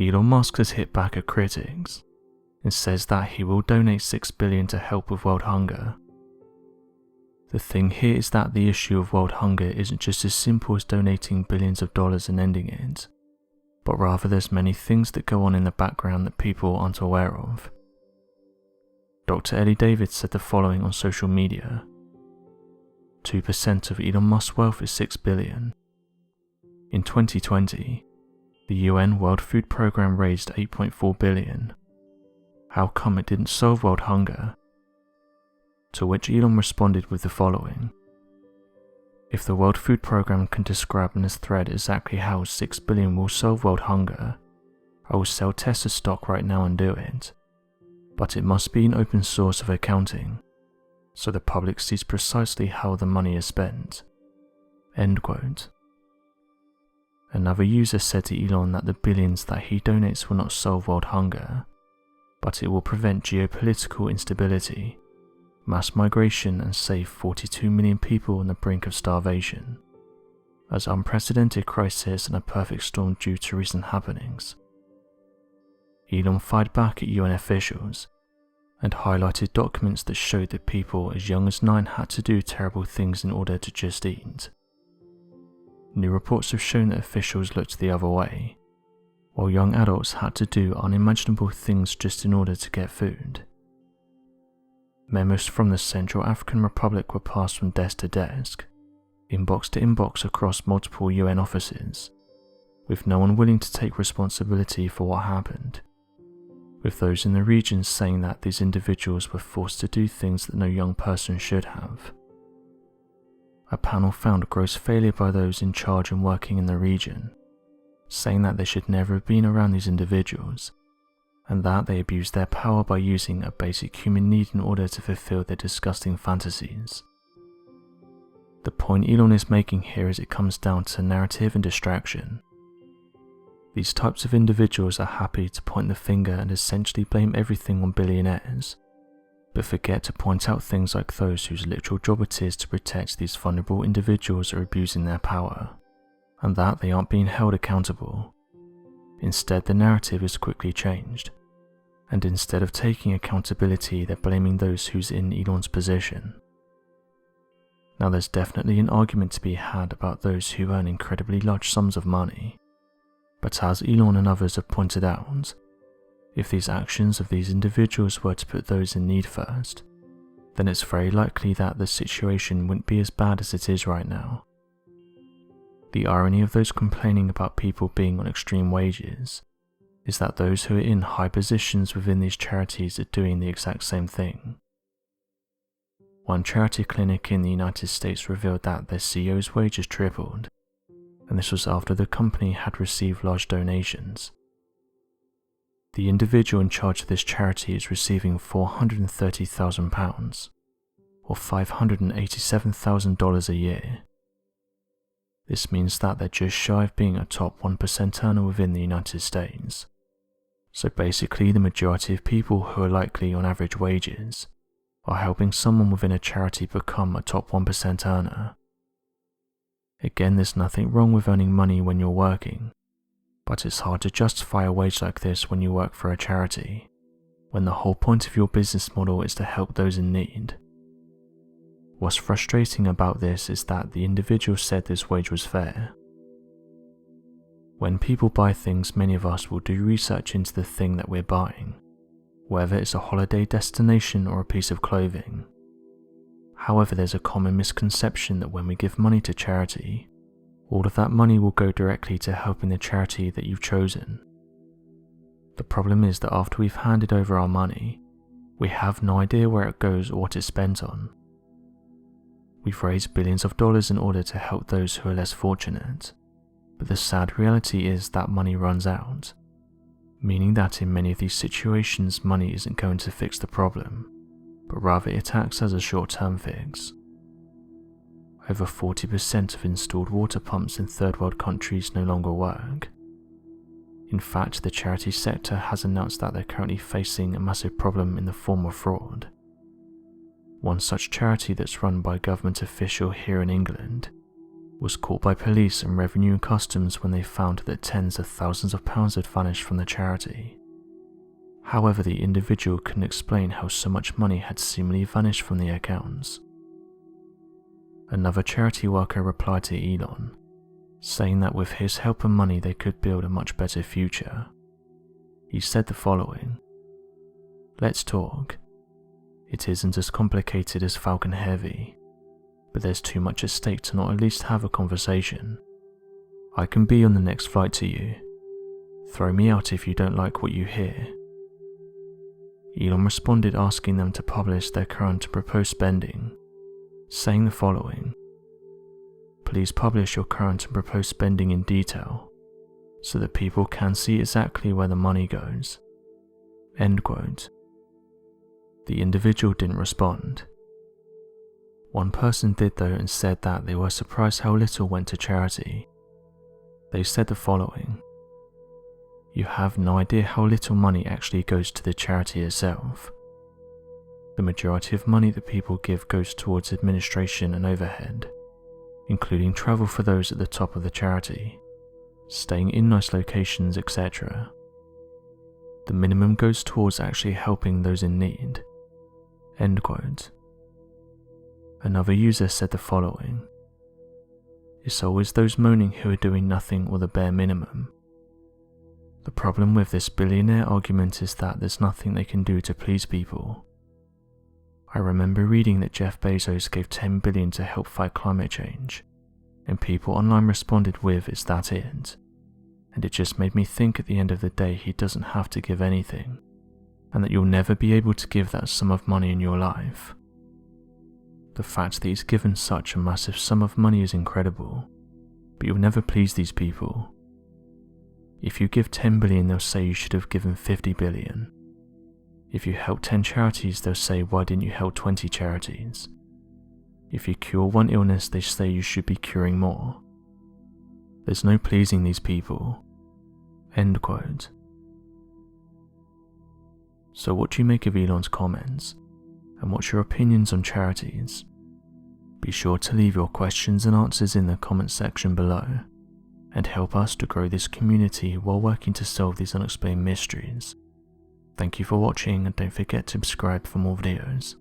Elon Musk has hit back at critics and says that he will donate $6 billion to help with world hunger. The thing here is that the issue of world hunger isn't just as simple as donating billions of dollars and ending it, but rather there's many things that go on in the background that people aren't aware of. Dr. Ellie David said the following on social media: 2% of Elon Musk's wealth is $6 billion. In 2020, the UN World Food Programme raised $8.4 billion. How come it didn't solve world hunger? To which Elon responded with the following: if the World Food Programme can describe in this thread exactly how $6 billion will solve world hunger, I will sell Tesla stock right now and do it. But it must be an open source of accounting, so the public sees precisely how the money is spent. End quote. Another user said to Elon that the billions that he donates will not solve world hunger, but it will prevent geopolitical instability, mass migration, and save 42 million people on the brink of starvation, as unprecedented crisis and a perfect storm due to recent happenings. Elon fired back at UN officials and highlighted documents that showed that people as young as 9 had to do terrible things in order to just eat. New reports have shown that officials looked the other way, while young adults had to do unimaginable things just in order to get food. Memos from the Central African Republic were passed from desk to desk, inbox to inbox across multiple UN offices, with no one willing to take responsibility for what happened, with those in the region saying that these individuals were forced to do things that no young person should have. A panel found gross failure by those in charge and working in the region, saying that they should never have been around these individuals, and that they abused their power by using a basic human need in order to fulfill their disgusting fantasies. The point Elon is making here is it comes down to narrative and distraction. These types of individuals are happy to point the finger and essentially blame everything on billionaires, but forget to point out things like those whose literal job it is to protect these vulnerable individuals are abusing their power, and that they aren't being held accountable. Instead, the narrative is quickly changed, and instead of taking accountability, they're blaming those who's in Elon's position. Now, there's definitely an argument to be had about those who earn incredibly large sums of money, but as Elon and others have pointed out, if these actions of these individuals were to put those in need first, then it's very likely that the situation wouldn't be as bad as it is right now. The irony of those complaining about people being on extreme wages is that those who are in high positions within these charities are doing the exact same thing. One charity clinic in the United States revealed that their CEO's wages tripled, and this was after the company had received large donations. The individual in charge of this charity is receiving £430,000, or $587,000 a year. This means that they're just shy of being a top 1% earner within the United States. So basically, the majority of people who are likely on average wages are helping someone within a charity become a top 1% earner. Again, there's nothing wrong with earning money when you're working, but it's hard to justify a wage like this when you work for a charity, when the whole point of your business model is to help those in need. What's frustrating about this is that the individual said this wage was fair. When people buy things, many of us will do research into the thing that we're buying, whether it's a holiday destination or a piece of clothing. However, there's a common misconception that when we give money to charity, all of that money will go directly to helping the charity that you've chosen. The problem is that after we've handed over our money, we have no idea where it goes or what it's spent on. We've raised billions of dollars in order to help those who are less fortunate, but the sad reality is that money runs out, meaning that in many of these situations money isn't going to fix the problem, but rather it acts as a short-term fix. Over 40% of installed water pumps in third world countries no longer work. In fact, the charity sector has announced that they're currently facing a massive problem in the form of fraud. One such charity that's run by a government official here in England was caught by police and revenue and customs when they found that tens of thousands of pounds had vanished from the charity. However, the individual couldn't explain how so much money had seemingly vanished from the accounts. Another charity worker replied to Elon, saying that with his help and money they could build a much better future. He said the following: "Let's talk. It isn't as complicated as Falcon Heavy, but there's too much at stake to not at least have a conversation. I can be on the next flight to you. Throw me out if you don't like what you hear." Elon responded asking them to publish their current and proposed spending, saying the following: "Please publish your current and proposed spending in detail, so that people can see exactly where the money goes." End quote. The individual didn't respond. One person did though and said that they were surprised how little went to charity. They said the following: "You have no idea how little money actually goes to the charity itself. The majority of money that people give goes towards administration and overhead, including travel for those at the top of the charity, staying in nice locations, etc. The minimum goes towards actually helping those in need." End quote. Another user said the following: "It's always those moaning who are doing nothing or the bare minimum. The problem with this billionaire argument is that there's nothing they can do to please people. I remember reading that Jeff Bezos gave $10 billion to help fight climate change, and people online responded with, 'Is that it?' And it just made me think at the end of the day he doesn't have to give anything, and that you'll never be able to give that sum of money in your life. The fact that he's given such a massive sum of money is incredible, but you'll never please these people. If you give 10 billion, they'll say you should have given 50 billion. If you help 10 charities, they'll say, why didn't you help 20 charities? If you cure one illness, they say you should be curing more. There's no pleasing these people." End quote. So what do you make of Elon's comments? And what's your opinions on charities? Be sure to leave your questions and answers in the comments section below, and help us to grow this community while working to solve these unexplained mysteries. Thank you for watching, and don't forget to subscribe for more videos.